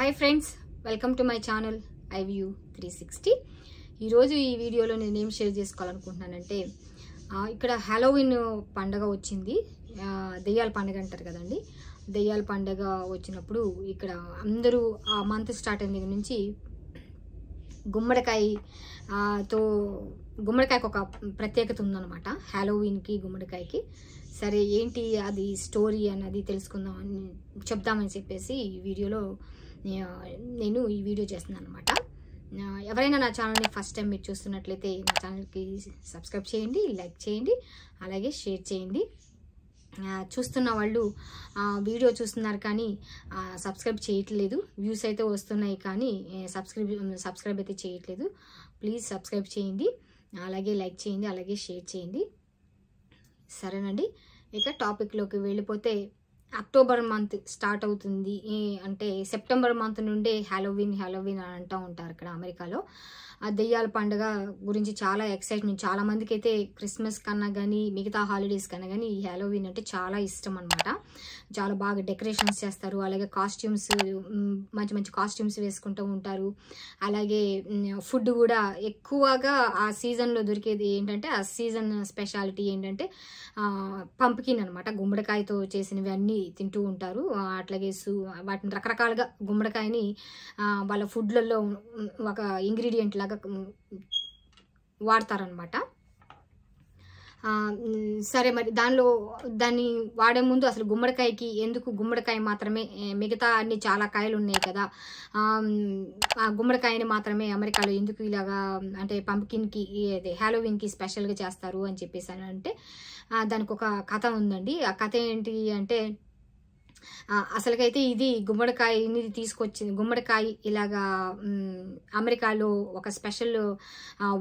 Hi friends, welcome to my channel iView 360. ఈరోజు ఈ వీడియోలో నేను ఏం షేర్ చేసుకోవాలనుకుంటున్నానంటే, ఇక్కడ హ్యాలోవిన్ పండగ వచ్చింది. దెయ్యాల పండగ అంటారు కదండి. దెయ్యాల పండగ వచ్చినప్పుడు ఇక్కడ అందరూ ఆ మంత్ స్టార్ట్ అయిన దగ్గర నుంచి గుమ్మడికాయకి ఒక ప్రత్యేకత ఉందన్నమాట. హ్యాలోవిన్కి గుమ్మడికాయకి. సరే, ఏంటి అది స్టోరీ అన్నది తెలుసుకుందామని చెప్దామని చెప్పేసి ఈ వీడియోలో నేను ఈ వీడియో చేస్తున్నాను అనమాట. ఎవరైనా నా ఛానల్ని ఫస్ట్ టైం మీరు చూస్తున్నట్లయితే నా ఛానల్కి సబ్స్క్రైబ్ చేయండి, లైక్ చేయండి, అలాగే షేర్ చేయండి. చూస్తున్న వాళ్ళు వీడియో చూస్తున్నారు కానీ సబ్స్క్రైబ్ చేయట్లేదు. వ్యూస్ అయితే వస్తున్నాయి కానీ సబ్స్క్రైబ్ అయితే చేయట్లేదు. ప్లీజ్ సబ్స్క్రైబ్ చేయండి, అలాగే లైక్ చేయండి, అలాగే షేర్ చేయండి. సరేనండి, ఇక టాపిక్లోకి వెళ్ళిపోతే, అక్టోబర్ మంత్ స్టార్ట్ అవుతుంది అంటే సెప్టెంబర్ మంత్ నుండే హ్యాలోవిన్ అని అంటూ ఉంటారు ఇక్కడ అమెరికాలో. ఆ దెయ్యాల పండుగ గురించి చాలా ఎక్సైట్మెంట్. చాలా మందికి అయితే క్రిస్మస్ కన్నా కానీ మిగతా హాలిడేస్ కన్నా కానీ ఈ హ్యాలోవిన్ అంటే చాలా ఇష్టం అనమాట. చాలా బాగా డెకరేషన్స్ చేస్తారు, అలాగే కాస్ట్యూమ్స్, మంచి మంచి కాస్ట్యూమ్స్ వేసుకుంటూ ఉంటారు. అలాగే ఫుడ్ కూడా ఎక్కువగా ఆ సీజన్లో దొరికేది ఏంటంటే, ఆ సీజన్ స్పెషాలిటీ ఏంటంటే పంప్కిన్ అనమాట. గుమ్మడికాయతో చేసినవి అన్నీ తింటూ ఉంటారు. అట్లాగే వాటిని రకరకాలుగా గుమ్మడికాయని వాళ్ళ ఫుడ్లలో ఒక ఇంగ్రీడియంట్ లాగా వాడతారనమాట. సరే, మరి దాన్ని వాడే ముందు అసలు గుమ్మడికాయకి ఎందుకు గుమ్మడికాయ మాత్రమే, మిగతా అన్ని చాలా కాయలు ఉన్నాయి కదా, ఆ గుమ్మడికాయని మాత్రమే అమెరికాలో ఎందుకు ఇలాగా అంటే పంప్కిన్కి హ్యాలోవిన్కి స్పెషల్గా చేస్తారు అని చెప్పేసి అంటే దానికి ఒక కథ ఉందండి. ఆ కథ ఏంటి అంటే, అసలుకైతే ఇది గుమ్మడికాయని తీసుకొచ్చింది. గుమ్మడికాయ ఇలాగా అమెరికాలో ఒక స్పెషల్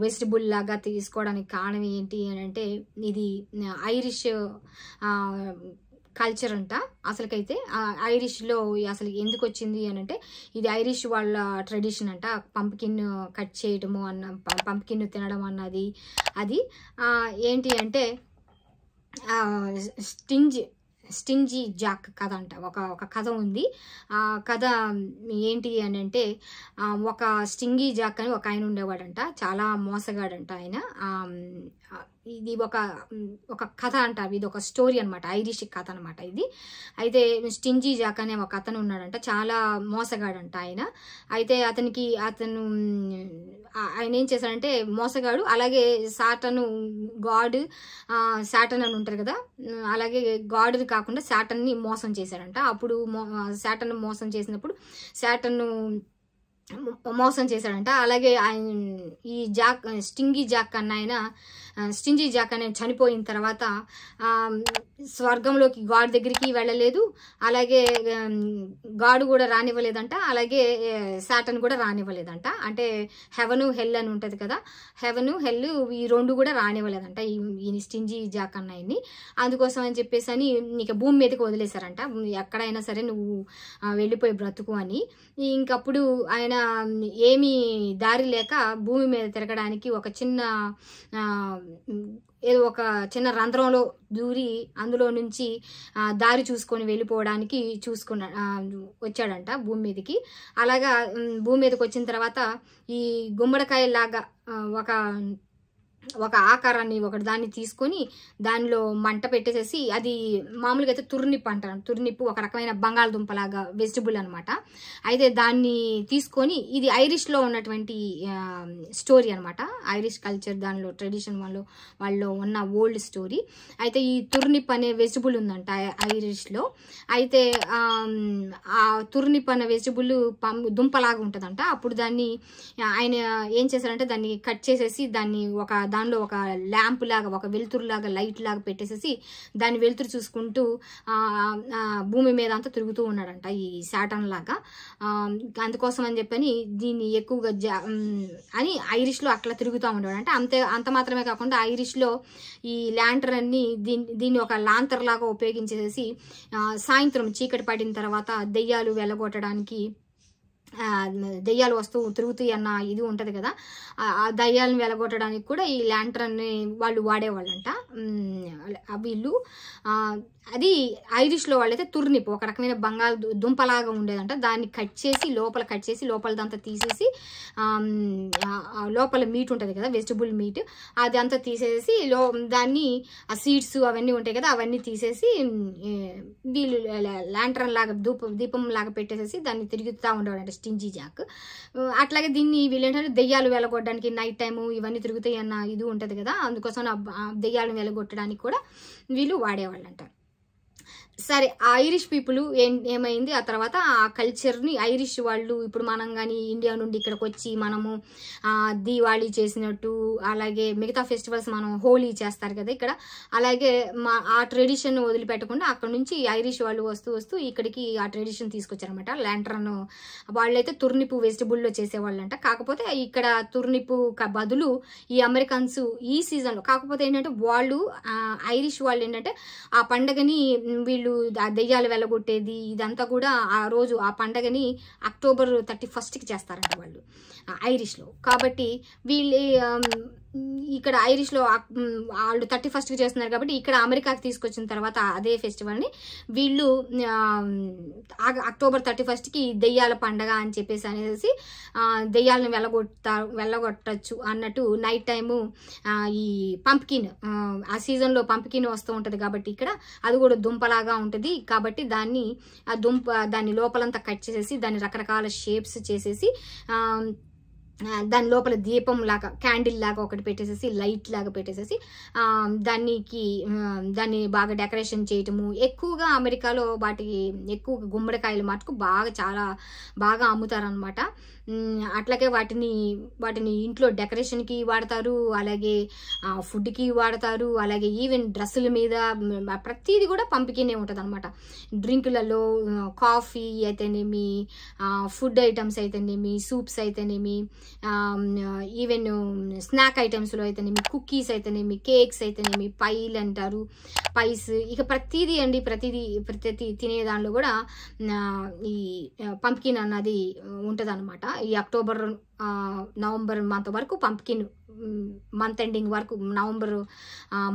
వెజిటబుల్ లాగా తీసుకోవడానికి కారణం ఏంటి అని అంటే, ఇది ఐరిష్ కల్చర్ అంట. అసలుకైతే ఐరిష్లో అసలు ఎందుకు వచ్చింది అని అంటే, ఇది ఐరిష్ వాళ్ళ ట్రెడిషన్ అంట. పంప్కిన్ కట్ చేయడము పంప్కిన్ తినడం అన్నది. అది ఏంటి అంటే స్టింజీ జాక్ కథ అంట. ఒక కథ ఉంది. ఆ కథ ఏంటి అని అంటే, ఒక స్టింగీ జాక్ అని ఒక ఆయన ఉండేవాడంట. చాలా మోసగాడంట ఆయన. ఇది ఒక కథ అంట. ఇది ఒక స్టోరీ అనమాట, ఐరిష్ కథ అనమాట ఇది. అయితే స్టింజీ జాక్ అనే ఒక అతను ఉన్నాడంట, చాలా మోసగాడంట ఆయన. అయితే ఆయన ఏం చేశాడంటే, మోసగాడు, అలాగే సాటన్ అని ఉంటారు కదా, అలాగే గాడ్ని కాకుండా సాటన్ని మోసం చేశాడంట. అప్పుడు సాటన్ మోసం చేసినప్పుడు సాటన్ను మోసం చేశాడంట. అలాగే ఆయన ఈ స్టింజీ జాక్ అనే చనిపోయిన తర్వాత స్వర్గంలోకి గాడ్ దగ్గరికి వెళ్ళలేదు, అలాగే గాడ్ కూడా రానివ్వలేదంట, అలాగే సాటన్ కూడా రానివ్వలేదంట. అంటే హెవెను హెల్ అని ఉంటుంది కదా, హెవెను హెల్ ఈ రెండు కూడా రానివ్వలేదంట ఈ స్టింజీ జాక్ అన్నాయన్ని. అందుకోసం అని చెప్పేసి అని ఇక భూమి మీదకి వదిలేశారంట. ఎక్కడైనా సరే నువ్వు వెళ్ళిపోయి బ్రతుకు అని. ఇంకప్పుడు ఆయన ఏమీ దారి లేక భూమి మీద తిరగడానికి ఒక చిన్న రంధ్రంలో దూరి అందులో నుంచి దారి చూసుకొని వెళ్ళిపోవడానికి వచ్చాడంట భూమి మీదకి. అలాగా భూమి మీదకి వచ్చిన తర్వాత ఈ గుమ్మడికాయ లాగా ఒక ఆకారాన్ని దాన్ని తీసుకొని దానిలో మంట పెట్టేసేసి, అది మామూలుగా అయితే తుర్నిప్పు అంటారు. తుర్నిప్పు ఒక రకమైన బంగాళదుంపలాగా వెజిటబుల్ అనమాట. అయితే దాన్ని తీసుకొని, ఇది ఐరిష్లో ఉన్నటువంటి స్టోరీ అనమాట. ఐరిష్ కల్చర్, దానిలో ట్రెడిషన్ వాళ్ళు ఉన్న ఓల్డ్ స్టోరీ. అయితే ఈ తుర్నిప్ అనే వెజిటబుల్ ఉందంట ఐరిష్లో. అయితే ఆ తుర్నిప్ అనే వెజిటబుల్ దుంపలాగా ఉంటుందంట. అప్పుడు దాన్ని ఆయన ఏం చేశారంటే, దాన్ని కట్ చేసేసి దాన్ని దానిలో ఒక ల్యాంప్ లాగా, ఒక వెలుతురు లాగా, లైట్ లాగా పెట్టేసేసి దాన్ని వెలుతురు చూసుకుంటూ భూమి మీద అంతా తిరుగుతూ ఉన్నాడంట ఈ సాటన్ లాగా. అందుకోసం అని చెప్పని దీన్ని ఎక్కువగా అని ఐరిష్లో అట్లా తిరుగుతూ ఉండేవాడు. అంత మాత్రమే కాకుండా ఐరిష్లో ఈ ల్యాంటర్న్ అన్ని దీన్ని ఒక లాంతర్ లాగా ఉపయోగించేసి సాయంత్రం చీకటి పడిన తర్వాత దెయ్యాలు వెళ్ళగొట్టడానికి దెయ్యాలు వస్తూ తిరుగుతాయి అన్న ఇది ఉంటుంది కదా, ఆ దయ్యాలను వెలగొట్టడానికి కూడా ఈ ల్యాంటర్న్ని వాళ్ళు వాడేవాళ్ళంట. వీళ్ళు అది ఐరిష్లో వాళ్ళైతే తుర్నిప్ ఒక రకమైన బంగాళదుంపలాగా ఉండేదంట. దాన్ని కట్ చేసి లోపలదంతా తీసేసి లోపల మీట్ ఉంటుంది కదా, వెజిటబుల్ మీట్, అదంతా తీసేసి దాన్ని ఆ సీడ్స్ అవన్నీ ఉంటాయి కదా అవన్నీ తీసేసి వీళ్ళు ల్యాంటర్న్ లాగా దీపం లాగా పెట్టేసేసి దాన్ని తిరుగుతూ ఉండేవాడంట స్టింజీ జాక్. అట్లాగే దీన్ని వీళ్ళు ఏంటంటే దెయ్యాలు వెలగొట్టడానికి నైట్ టైము ఇవన్నీ తిరుగుతాయి అన్న ఇది ఉంటుంది కదా, అందుకోసం దెయ్యాలను వెలగొట్టడానికి కూడా వీళ్ళు వాడేవాళ్ళంట. సరే, ఆ ఐరిష్ పీపుల్ ఏమైంది, ఆ తర్వాత ఆ కల్చర్ని ఐరిష్ వాళ్ళు ఇప్పుడు మనం కానీ ఇండియా నుండి ఇక్కడికి వచ్చి మనము దీవాళీ చేసినట్టు, అలాగే మిగతా ఫెస్టివల్స్ మనం హోలీ చేస్తారు కదా ఇక్కడ, అలాగే ఆ ట్రెడిషన్ వదిలిపెట్టకుండా అక్కడ నుంచి ఐరిష్ వాళ్ళు వస్తూ ఇక్కడికి ఆ ట్రెడిషన్ తీసుకొచ్చారనమాట. ల్యాంటర్న్ వాళ్ళైతే తుర్నిపు వెజిటబుల్లో చేసేవాళ్ళంట. కాకపోతే ఇక్కడ తుర్నిపు బదులు ఈ అమెరికన్స్ ఈ సీజన్లో, కాకపోతే ఏంటంటే వాళ్ళు ఐరిష్ వాళ్ళు ఏంటంటే ఆ పండగని వీళ్ళు దెయ్యాలు వెళ్ళగొట్టేది ఇదంతా కూడా ఆ రోజు ఆ పండగని అక్టోబర్ 31కి చేస్తారంట వాళ్ళు ఐరిష్లో. కాబట్టి వీళ్ళు ఇక్కడ ఐరిష్లో వాళ్ళు 31కి చేస్తున్నారు కాబట్టి ఇక్కడ అమెరికాకి తీసుకొచ్చిన తర్వాత అదే ఫెస్టివల్ని వీళ్ళు అక్టోబర్ 31కి దెయ్యాల పండగ అని చెప్పేసి అనేసి దెయ్యాలను వెళ్ళగొట్టచ్చు అన్నట్టు నైట్ టైము ఈ పంప్కిన్ ఆ సీజన్లో పంప్కిన్ వస్తూ ఉంటుంది కాబట్టి ఇక్కడ అది కూడా దుంపలాగా ఉంటుంది కాబట్టి దాన్ని లోపలంతా కట్ చేసేసి దాన్ని రకరకాల షేప్స్ చేసేసి దాని లోపల దీపం లాగా క్యాండిల్ లాగా ఒకటి పెట్టేసేసి లైట్ లాగా పెట్టేసేసి దాన్ని బాగా డెకరేషన్ చేయటము. ఎక్కువగా అమెరికాలో వాటికి ఎక్కువగా గుమ్మడికాయలు మటుకు చాలా బాగా అమ్ముతారనమాట. అట్లాగే వాటిని ఇంట్లో డెకరేషన్కి వాడతారు, అలాగే ఫుడ్కి వాడతారు, అలాగే ఈవెన్ డ్రెస్సుల మీద ప్రతిదీ కూడా పంపికినే ఉంటుంది అనమాట. డ్రింకులలో కాఫీ అయితేనేమి, ఫుడ్ ఐటమ్స్ అయితేనేమి, సూప్స్ అయితేనేమి, ఈవెన్ స్నాక్ ఐటమ్స్లో అయితేనేమి, కుక్కీస్ అయితేనేమి, కేక్స్ అయితేనేమి, పైలు అంటారు, పైస్, ఇక ప్రతిదీ అండి ప్రతి తినే దానిలో కూడా ఈ పంప్కిన్ అన్నది ఉంటుంది అనమాట. ఈ అక్టోబర్ నవంబర్ మంత్ వరకు పంప్కిన్ మంత్ ఎండింగ్ వరకు నవంబర్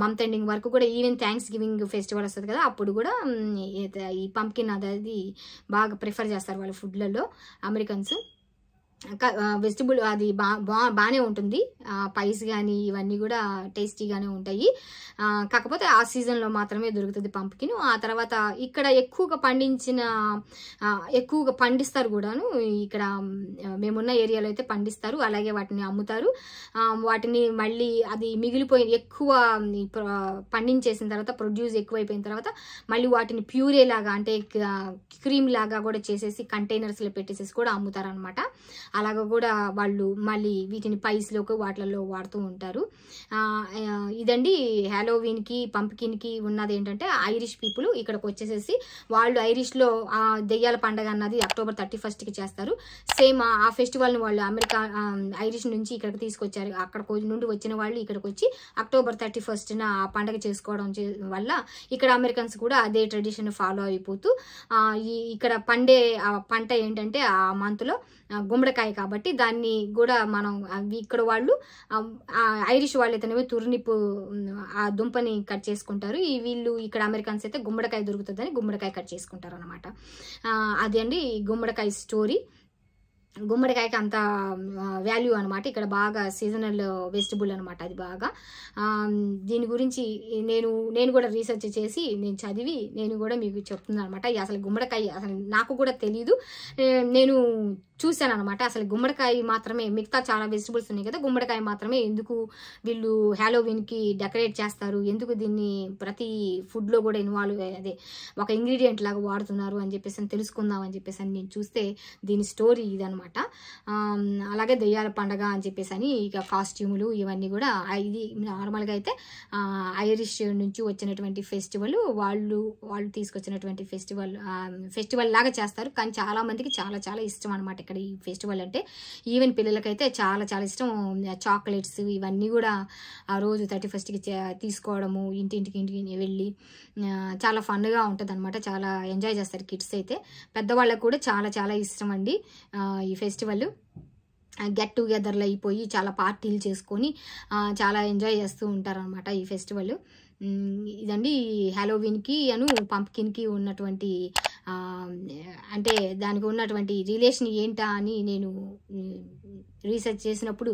మంత్ ఎండింగ్ వరకు కూడా ఈవెన్ థ్యాంక్స్ గివింగ్ ఫెస్టివల్ వస్తుంది కదా అప్పుడు కూడా ఈ పంప్కిన్ అనేది బాగా ప్రిఫర్ చేస్తారు వాళ్ళ ఫుడ్లలో అమెరికన్స్. వెజిటబుల్ అది బాగానే ఉంటుంది, పైస్ కానీ ఇవన్నీ కూడా టేస్టీగానే ఉంటాయి. కాకపోతే ఆ సీజన్లో మాత్రమే దొరుకుతుంది పంప్కిన్. ఆ తర్వాత ఇక్కడ ఎక్కువగా పండిస్తారు కూడాను. ఇక్కడ మేమున్న ఏరియాలో అయితే పండిస్తారు, అలాగే వాటిని అమ్ముతారు. వాటిని మళ్ళీ అది మిగిలిపోయి ఎక్కువ పండించేసిన తర్వాత ప్రొడ్యూస్ ఎక్కువైపోయిన తర్వాత మళ్ళీ వాటిని ప్యూరే లాగా అంటే క్రీమ్ లాగా కూడా చేసేసి కంటైనర్స్లో పెట్టేసేసి కూడా అమ్ముతారనమాట. అలాగ కూడా వాళ్ళు మళ్ళీ వీటిని పైస్లోకి వాటిలలో వాడుతూ ఉంటారు. ఇదండి హ్యాలోవీన్కి పంప్కిన్కి ఉన్నది ఏంటంటే ఐరిష్ పీపుల్ ఇక్కడికి వచ్చేసేసి వాళ్ళు ఐరిష్లో ఆ దెయ్యాల పండుగ అన్నది అక్టోబర్ 31కి చేస్తారు. సేమ్ ఆ ఫెస్టివల్ని వాళ్ళు ఐరిష్ నుంచి ఇక్కడికి తీసుకొచ్చారు. అక్కడ నుండి వచ్చిన వాళ్ళు ఇక్కడికి వచ్చి అక్టోబర్ 31న ఆ పండుగ చేసుకోవడం వల్ల ఇక్కడ అమెరికన్స్ కూడా అదే ట్రెడిషన్ ఫాలో అయిపోతూ ఇక్కడ పండే పంట ఏంటంటే ఆ మంత్లో గుమ్మడికాయ కాబట్టి దాన్ని కూడా మనం ఇక్కడ వాళ్ళు ఐరిష్ వాళ్ళు అయితేనేమో తుర్నిపు ఆ దుంపని కట్ చేసుకుంటారు. వీళ్ళు ఇక్కడ అమెరికన్స్ అయితే గుమ్మడికాయ దొరుకుతుందని గుమ్మడికాయ కట్ చేసుకుంటారు అనమాట. అది అండి గుమ్మడికాయ స్టోరీ. గుమ్మడికాయకి అంత వాల్యూ అనమాట. ఇక్కడ బాగా సీజనల్ వెజిటబుల్ అనమాట. అది బాగా దీని గురించి నేను కూడా రీసెర్చ్ చేసి నేను చదివి నేను కూడా మీకు చెప్తున్నాను అనమాట. అసలు గుమ్మడికాయ అసలు నాకు కూడా తెలీదు, నేను చూశాను అనమాట. అసలు గుమ్మడికాయ మాత్రమే, మిగతా చాలా వెజిటబుల్స్ ఉన్నాయి కదా, గుమ్మడికాయ మాత్రమే ఎందుకు వీళ్ళు హ్యాలోవీన్కి డెకరేట్ చేస్తారు, ఎందుకు దీన్ని ప్రతి ఫుడ్లో కూడా అదే ఒక ఇంగ్రీడియంట్ లాగా వాడుతున్నారు అని చెప్పేసి తెలుసుకుందాం అని చెప్పేసి నేను చూస్తే దీని స్టోరీ ఇదనమాట. అనమాట. అలాగే దెయ్యాల పండగ అని చెప్పేసి అని ఇక కాస్ట్యూములు ఇవన్నీ కూడా ఇది నార్మల్గా అయితే ఐరిష్ నుంచి వచ్చినటువంటి ఫెస్టివల్, వాళ్ళు తీసుకొచ్చినటువంటి ఫెస్టివల్ లాగా చేస్తారు. కానీ చాలామందికి చాలా చాలా ఇష్టం అనమాట ఇక్కడ ఈ ఫెస్టివల్ అంటే. ఈవెన్ పిల్లలకైతే చాలా చాలా ఇష్టం. చాక్లెట్స్ ఇవన్నీ కూడా ఆ రోజు 31కి తీసుకోవడము, ఇంటింటికి వెళ్ళి చాలా ఫన్గా ఉంటుంది అనమాట. చాలా ఎంజాయ్ చేస్తారు కిడ్స్ అయితే. పెద్దవాళ్ళకు కూడా చాలా చాలా ఇష్టం అండి ఈ ఫెస్టివల్. గెట్ టుగెదర్లు అయిపోయి చాలా పార్టీలు చేసుకొని చాలా ఎంజాయ్ చేస్తూ ఉంటారనమాట ఈ ఫెస్టివల్. ఇదండి హ్యాలోవీన్కి పంప్కిన్కి ఉన్నటువంటి అంటే దానికి ఉన్నటువంటి రిలేషన్ ఏంటా అని నేను రీసెర్చ్ చేసినప్పుడు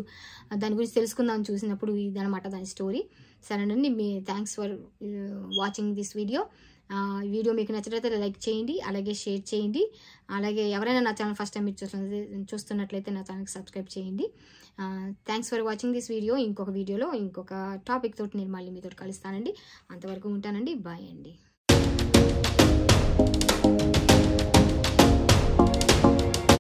దాని గురించి తెలుసుకుందామని చూసినప్పుడు ఇదనమాట దాని స్టోరీ. సరేనండి, thanks for watching this video. Video మీకు నచ్చినట్లయితే లైక్ చేయండి, అలాగే షేర్ చేయండి. అలాగే ఎవరైనా నా ఛానల్ ఫస్ట్ టైం మీరు చూస్తున్నట్లయితే నా ఛానల్కి సబ్స్క్రైబ్ చేయండి. Thanks for watching this video. ఇంకొక వీడియోలో ఇంకొక టాపిక్ తోటి నేను మళ్ళీ మీతో కలుస్తానండి. అంతవరకు ఉంటానండి. బాయ్ అండి.